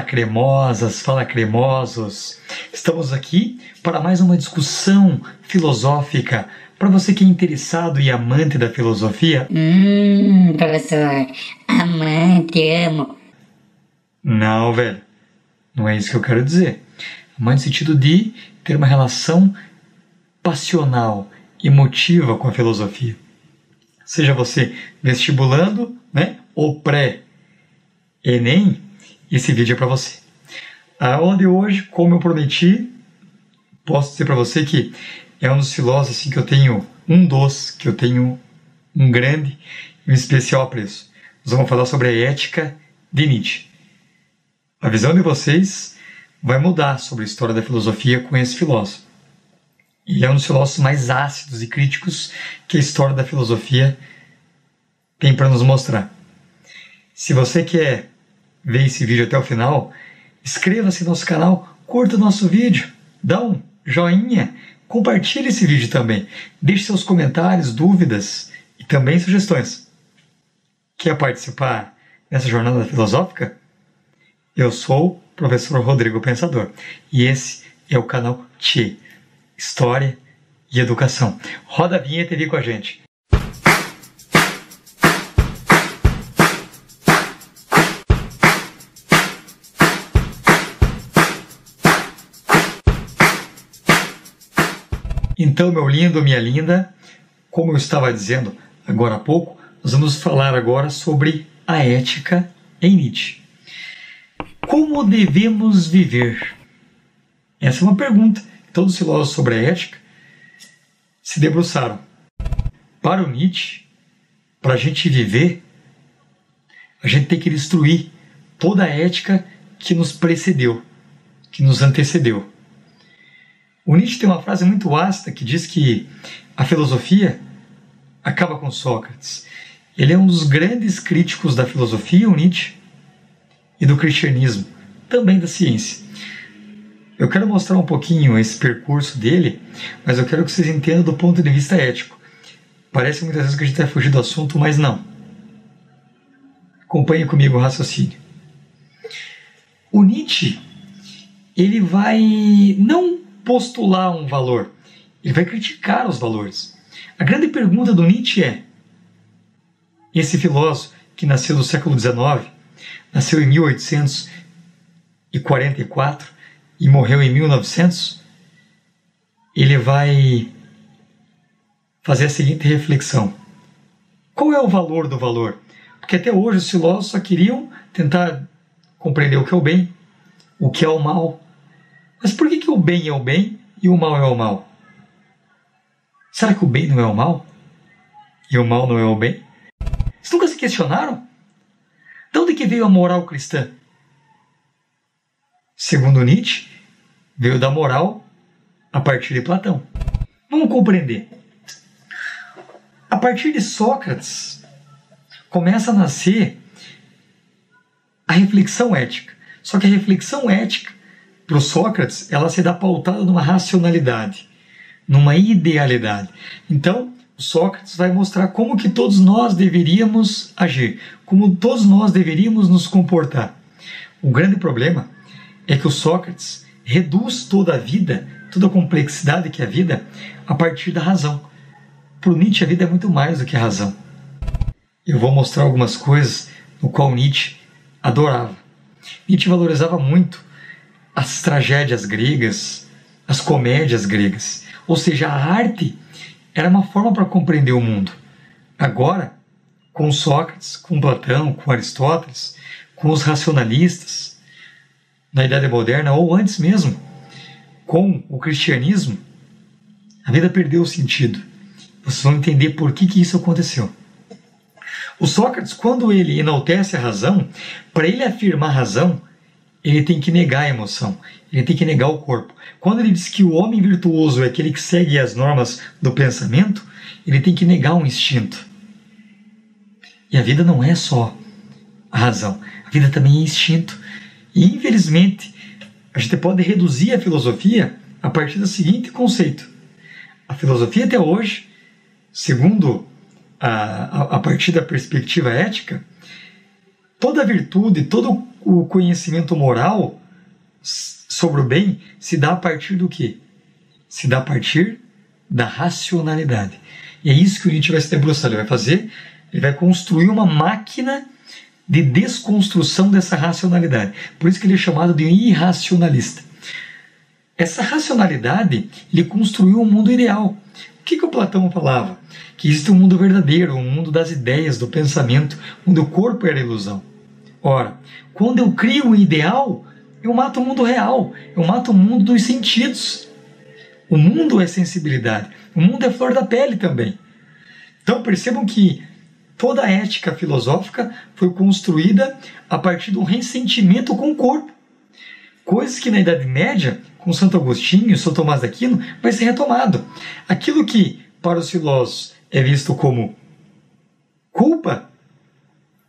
cremosas, fala cremosos! Estamos aqui para mais uma discussão filosófica. Para você que é interessado e amante da filosofia... Professor, amante, amo. Não, velho. Não é isso que eu quero dizer. Amante no sentido de ter uma relação passional, emotiva com a filosofia. Seja você vestibulando, né, ou pré-ENEM, esse vídeo é para você. A aula de hoje, como eu prometi, posso dizer para você que é um dos filósofos assim, que eu tenho um grande e um especial apreço. Nós vamos falar sobre a ética de Nietzsche. A visão de vocês vai mudar sobre a história da filosofia com esse filósofo. Ele é um dos filósofos mais ácidos e críticos que a história da filosofia tem para nos mostrar. Se você quer ver esse vídeo até o final, inscreva-se no nosso canal, curta o nosso vídeo, dá um joinha, compartilhe esse vídeo também, deixe seus comentários, dúvidas e também sugestões. Quer participar dessa jornada filosófica? Eu sou o professor Rodrigo Pensador e esse é o canal Tchê, História e Educação. Roda a vinheta e vem com a gente. Então, meu lindo, minha linda, como eu estava dizendo agora há pouco, nós vamos falar agora sobre a ética em Nietzsche. Como devemos viver? Essa é uma pergunta que todos os filósofos sobre a ética se debruçaram. Para o Nietzsche, para a gente viver, a gente tem que destruir toda a ética que nos precedeu, que nos antecedeu. O Nietzsche tem uma frase muito ácida que diz que a filosofia acaba com Sócrates. Ele é um dos grandes críticos da filosofia, o Nietzsche, e do cristianismo, também da ciência. Eu quero mostrar um pouquinho esse percurso dele, mas eu quero que vocês entendam do ponto de vista ético. Parece muitas vezes que a gente vai fugir do assunto, mas não. Acompanhe comigo o raciocínio. O Nietzsche, ele vai não postular um valor, ele vai criticar os valores. A grande pergunta do Nietzsche é: esse filósofo que nasceu no século XIX, nasceu em 1844 e morreu em 1900, ele vai fazer a seguinte reflexão: qual é o valor do valor? Porque até hoje os filósofos só queriam tentar compreender o que é o bem, o que é o mal. Mas por que o bem é o bem e o mal é o mal? Será que o bem não é o mal? E o mal não é o bem? Vocês nunca se questionaram? De onde que veio a moral cristã? Segundo Nietzsche, veio da moral a partir de Platão. Vamos compreender. A partir de Sócrates, começa a nascer a reflexão ética. Só que a reflexão ética, para o Sócrates, ela se dá pautada numa racionalidade, numa idealidade. Então, o Sócrates vai mostrar como que todos nós deveríamos agir, como todos nós deveríamos nos comportar. O grande problema é que o Sócrates reduz toda a vida, toda a complexidade que é a vida, a partir da razão. Para o Nietzsche, a vida é muito mais do que a razão. Eu vou mostrar algumas coisas no qual Nietzsche adorava. Nietzsche valorizava muito as tragédias gregas, as comédias gregas. Ou seja, a arte era uma forma para compreender o mundo. Agora, com Sócrates, com Platão, com Aristóteles, com os racionalistas, na Idade Moderna, ou antes mesmo, com o cristianismo, a vida perdeu o sentido. Vocês vão entender por que isso aconteceu. O Sócrates, quando ele enaltece a razão, para ele afirmar a razão, ele tem que negar a emoção, ele tem que negar o corpo. Quando ele diz que o homem virtuoso é aquele que segue as normas do pensamento, ele tem que negar um instinto. E a vida não é só a razão, a vida também é instinto. E infelizmente, a gente pode reduzir a filosofia a partir do seguinte conceito: a filosofia até hoje, segundo a partir da perspectiva ética, toda virtude, todo o conhecimento moral sobre o bem se dá a partir do quê? Se dá a partir da racionalidade. E é isso que o Nietzsche vai se debruçar. Ele vai fazer, ele vai construir uma máquina de desconstrução dessa racionalidade. Por isso que ele é chamado de irracionalista. Essa racionalidade, ele construiu um mundo ideal. O que o Platão falava? Que existe um mundo verdadeiro, um mundo das ideias, do pensamento, onde o corpo era ilusão. Ora, quando eu crio um ideal, eu mato o mundo real, eu mato o mundo dos sentidos. O mundo é sensibilidade, o mundo é flor da pele também. Então percebam que toda a ética filosófica foi construída a partir de um ressentimento com o corpo. Coisas que na Idade Média, com Santo Agostinho e São Tomás de Aquino, vai ser retomado. Aquilo que para os filósofos é visto como culpa,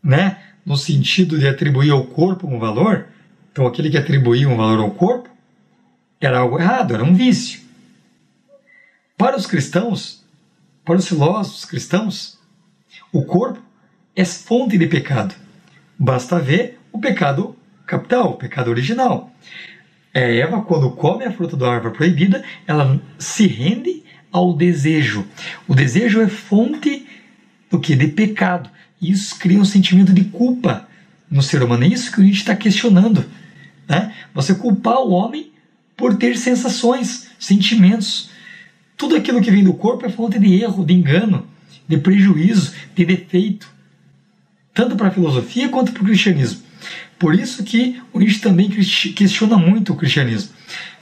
né, no sentido de atribuir ao corpo um valor, então aquele que atribuía um valor ao corpo era algo errado, era um vício. Para os cristãos, para os filósofos cristãos, o corpo é fonte de pecado. Basta ver o pecado capital, o pecado original. Eva, quando come a fruta da árvore proibida, ela se rende ao desejo. O desejo é fonte do quê? De pecado. E isso cria um sentimento de culpa no ser humano. É isso que a gente está questionando, né? Você culpar o homem por ter sensações, sentimentos. Tudo aquilo que vem do corpo é fonte de erro, de engano, de prejuízo, de defeito. Tanto para a filosofia quanto para o cristianismo. Por isso que o Nietzsche também questiona muito o cristianismo.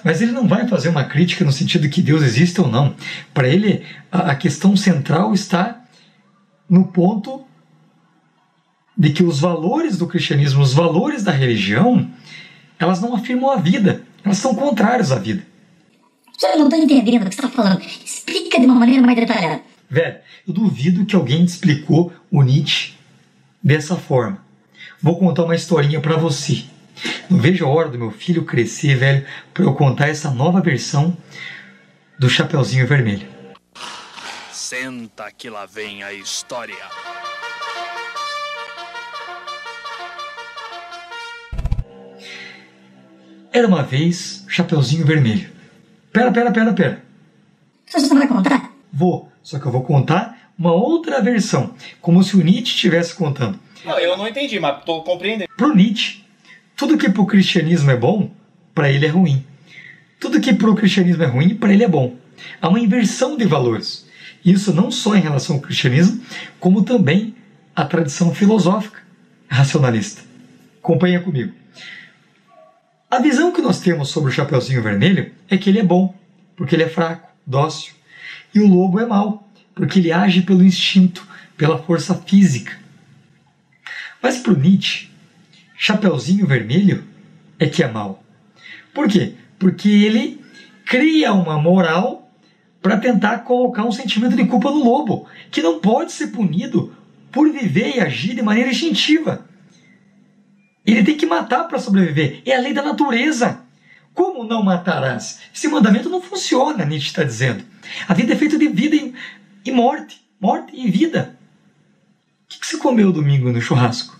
Mas ele não vai fazer uma crítica no sentido de que Deus existe ou não. Para ele, a questão central está no ponto de que os valores do cristianismo, os valores da religião, elas não afirmam a vida. Elas são contrárias à vida. Eu não estou entendendo o que você está falando. Explica de uma maneira mais detalhada. Velho, eu duvido que alguém te explicou o Nietzsche dessa forma. Vou contar uma historinha para você. Não vejo a hora do meu filho crescer, velho, para eu contar essa nova versão do Chapeuzinho Vermelho. Senta que lá vem a história. Era uma vez Chapeuzinho Vermelho. Pera. Você não vai contar? Vou, só que eu vou contar uma outra versão, como se o Nietzsche estivesse contando. Não, eu não entendi, mas estou compreendendo. Pro Nietzsche, tudo que pro cristianismo é bom, para ele é ruim. Tudo que pro cristianismo é ruim, para ele é bom. Há uma inversão de valores. Isso não só em relação ao cristianismo, como também à tradição filosófica racionalista. Acompanha comigo. A visão que nós temos sobre o Chapeuzinho Vermelho é que ele é bom, porque ele é fraco, dócil. E o lobo é mau, porque ele age pelo instinto, pela força física. Mas para o Nietzsche, Chapeuzinho Vermelho é que é mau. Por quê? Porque ele cria uma moral para tentar colocar um sentimento de culpa no lobo, que não pode ser punido por viver e agir de maneira instintiva. Ele tem que matar para sobreviver. É a lei da natureza. Como não matarás? Esse mandamento não funciona, Nietzsche está dizendo. A vida é feita de vida e morte. Morte e vida. O que você comeu domingo no churrasco?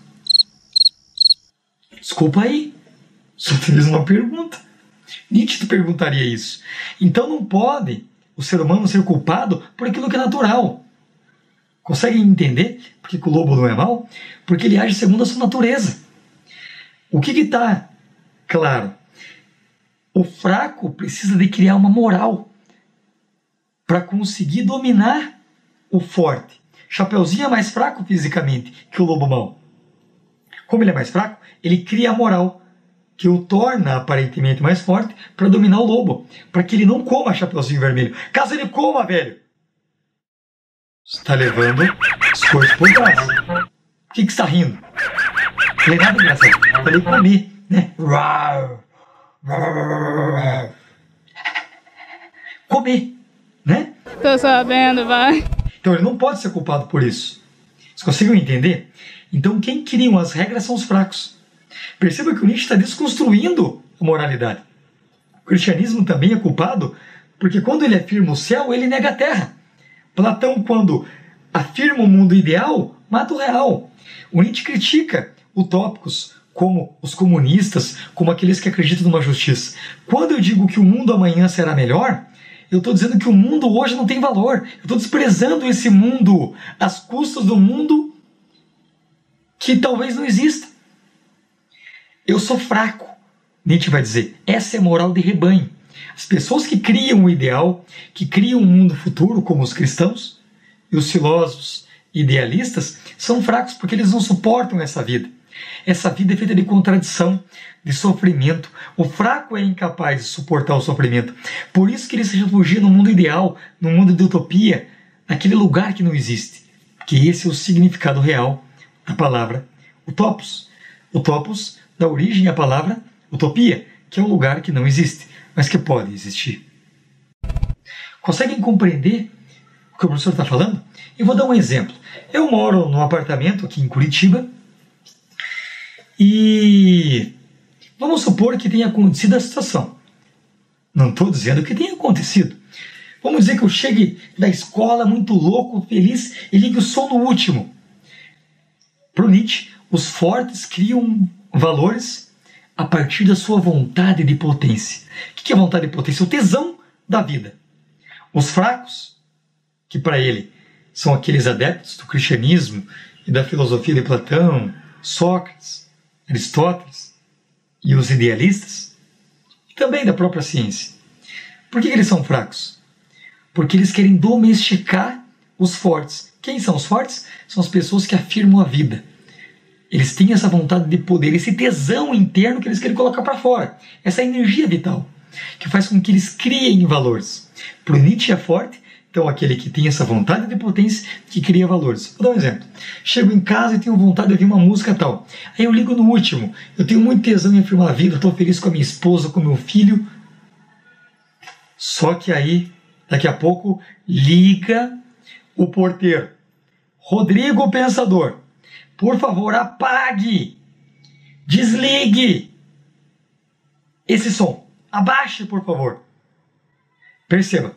Desculpa aí. Só fiz uma pergunta. Nietzsche te perguntaria isso. Então não pode o ser humano ser culpado por aquilo que é natural. Conseguem entender por que o lobo não é mau? Porque ele age segundo a sua natureza. O que está claro? O fraco precisa de criar uma moral para conseguir dominar o forte. Chapeuzinho é mais fraco fisicamente que o lobo mau. Como ele é mais fraco, ele cria a moral que o torna aparentemente mais forte para dominar o lobo, para que ele não coma Chapeuzinho Vermelho. Caso ele coma, velho, você está levando as coisas por trás. O que você está rindo? Falei nada engraçado. Falei comer, né? Comer, né? Tô sabendo, vai. Então ele não pode ser culpado por isso. Vocês conseguem entender? Então quem criam as regras são os fracos. Perceba que o Nietzsche está desconstruindo a moralidade. O cristianismo também é culpado porque quando ele afirma o céu, ele nega a terra. Platão, quando afirma o mundo ideal, mata o real. O Nietzsche critica utópicos como os comunistas, como aqueles que acreditam numa justiça. Quando eu digo que o mundo amanhã será melhor, eu estou dizendo que o mundo hoje não tem valor. Eu estou desprezando esse mundo às custas do mundo que talvez não exista. Eu sou fraco, Nietzsche vai dizer. Essa é a moral de rebanho. As pessoas que criam o ideal, que criam um mundo futuro, como os cristãos e os filósofos idealistas, são fracos porque eles não suportam essa vida. Essa vida é feita de contradição, de sofrimento. O fraco é incapaz de suportar o sofrimento. Por isso que ele se refugia no mundo ideal, no mundo de utopia, naquele lugar que não existe. Que esse é o significado real da palavra utopos. Utopos dá origem à palavra utopia, que é um lugar que não existe, mas que pode existir. Conseguem compreender o que o professor está falando? Eu vou dar um exemplo. Eu moro num apartamento aqui em Curitiba e vamos supor que tenha acontecido a situação. Não estou dizendo que tenha acontecido. Vamos dizer que eu chegue da escola muito louco, feliz e ligue o som no último. Para o Nietzsche, os fortes criam valores a partir da sua vontade de potência. O que é vontade de potência? O tesão da vida. Os fracos, que para ele são aqueles adeptos do cristianismo e da filosofia de Platão, Sócrates, Aristóteles e os idealistas, e também da própria ciência. Por que eles são fracos? Porque eles querem domesticar os fortes. Quem são os fortes? São as pessoas que afirmam a vida. Eles têm essa vontade de poder, esse tesão interno que eles querem colocar para fora. Essa energia vital, que faz com que eles criem valores. Para o Nietzsche é forte, então aquele que tem essa vontade de potência, que cria valores. Vou dar um exemplo. Chego em casa e tenho vontade de ouvir uma música tal. Aí eu ligo no último. Eu tenho muito tesão em afirmar a vida, estou feliz com a minha esposa, com o meu filho. Só que aí, daqui a pouco, liga o porteiro. Rodrigo, o pensador. Por favor, apague, desligue esse som. Abaixe, por favor. Perceba,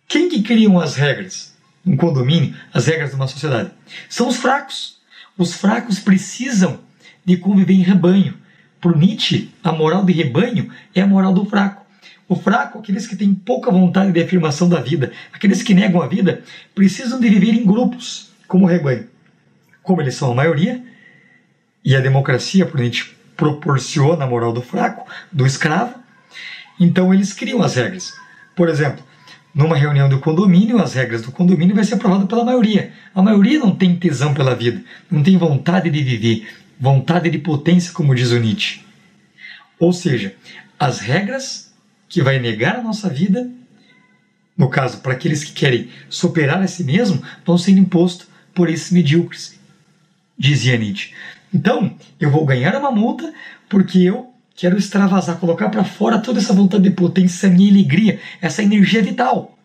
quem que criam as regras num condomínio, as regras de uma sociedade? São os fracos. Os fracos precisam de conviver em rebanho. Para Nietzsche, a moral de rebanho é a moral do fraco. O fraco, aqueles que têm pouca vontade de afirmação da vida, aqueles que negam a vida, precisam de viver em grupos, como rebanho. Como eles são a maioria, e a democracia, por Nietzsche, proporciona a moral do fraco, do escravo, então eles criam as regras. Por exemplo, numa reunião do condomínio, as regras do condomínio vai ser aprovadas pela maioria. A maioria não tem tesão pela vida, não tem vontade de viver, vontade de potência, como diz o Nietzsche. Ou seja, as regras que vai negar a nossa vida, no caso, para aqueles que querem superar a si mesmo, vão ser impostos por esses medíocres, dizia Nietzsche. Então, eu vou ganhar uma multa porque eu quero extravasar, colocar para fora toda essa vontade de potência, essa minha alegria, essa energia vital.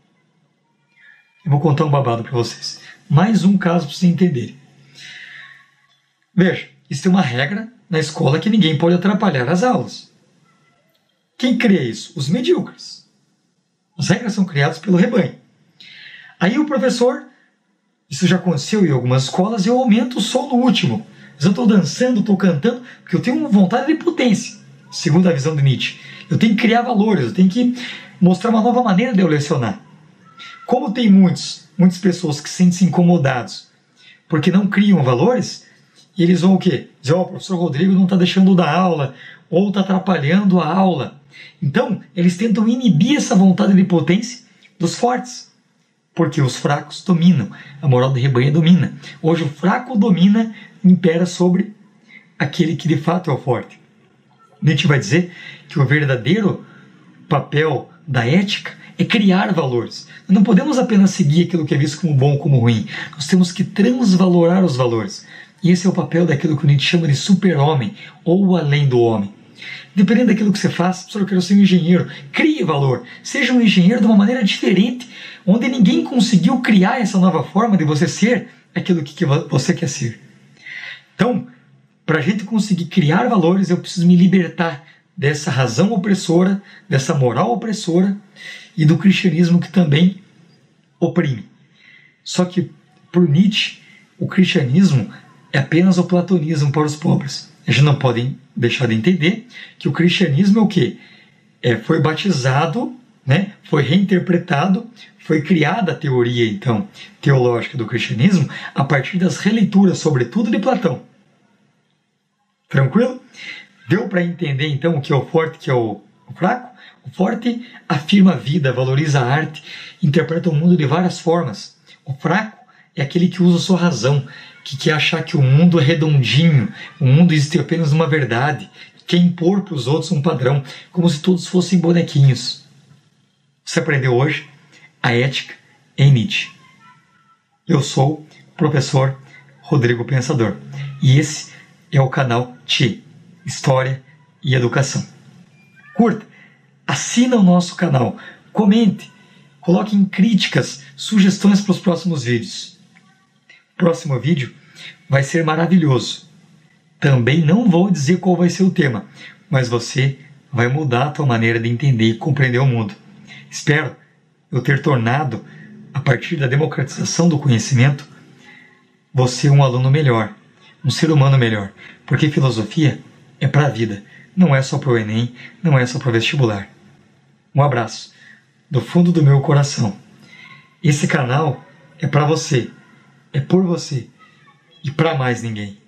Eu vou contar um babado para vocês. Mais um caso para vocês entenderem. Veja, isso tem uma regra na escola que ninguém pode atrapalhar as aulas. Quem cria isso? Os medíocres. As regras são criadas pelo rebanho. Aí o professor, isso já aconteceu em algumas escolas, eu aumento o som no último. Mas eu estou dançando, estou cantando, porque eu tenho vontade de potência, segundo a visão de Nietzsche. Eu tenho que criar valores, eu tenho que mostrar uma nova maneira de eu lecionar. Como tem muitas pessoas que sentem-se incomodados porque não criam valores, e eles vão o quê? Dizer, o professor Rodrigo não está deixando dar aula, ou está atrapalhando a aula. Então, eles tentam inibir essa vontade de potência dos fortes, porque os fracos dominam, a moral de rebanho domina. Hoje o fraco domina, impera sobre aquele que de fato é o forte. Nietzsche vai dizer que o verdadeiro papel da ética é criar valores. Nós não podemos apenas seguir aquilo que é visto como bom ou como ruim. Nós temos que transvalorar os valores. E esse é o papel daquilo que o Nietzsche chama de super-homem, ou além do homem. Dependendo daquilo que você faz, professor, eu quero ser um engenheiro, crie valor. Seja um engenheiro de uma maneira diferente, onde ninguém conseguiu criar essa nova forma de você ser aquilo que você quer ser. Então, para a gente conseguir criar valores, eu preciso me libertar dessa razão opressora, dessa moral opressora e do cristianismo que também oprime. Só que, por Nietzsche, o cristianismo é apenas o platonismo para os pobres. A gente não pode deixar de entender que o cristianismo é o quê? Foi batizado, né? Foi reinterpretado, foi criada a teoria, então, teológica do cristianismo a partir das releituras, sobretudo de Platão. Tranquilo? Deu para entender, então, o que é o forte, o que é o fraco? O forte afirma a vida, valoriza a arte, interpreta o mundo de várias formas. O fraco é aquele que usa a sua razão, que quer achar que o mundo é redondinho, o mundo existe apenas uma verdade, quer impor para os outros um padrão, como se todos fossem bonequinhos. Você aprendeu hoje a ética em Nietzsche. Eu sou o professor Rodrigo Pensador e esse é o canal TI, História e Educação. Curta, assina o nosso canal, comente, coloque em críticas, sugestões para os próximos vídeos. O próximo vídeo vai ser maravilhoso. Também não vou dizer qual vai ser o tema, mas você vai mudar a tua maneira de entender e compreender o mundo. Espero eu ter tornado, a partir da democratização do conhecimento, você um aluno melhor, um ser humano melhor, porque filosofia é para a vida, não é só para o Enem, não é só para o vestibular. Um abraço, do fundo do meu coração. Esse canal é para você, é por você e para mais ninguém.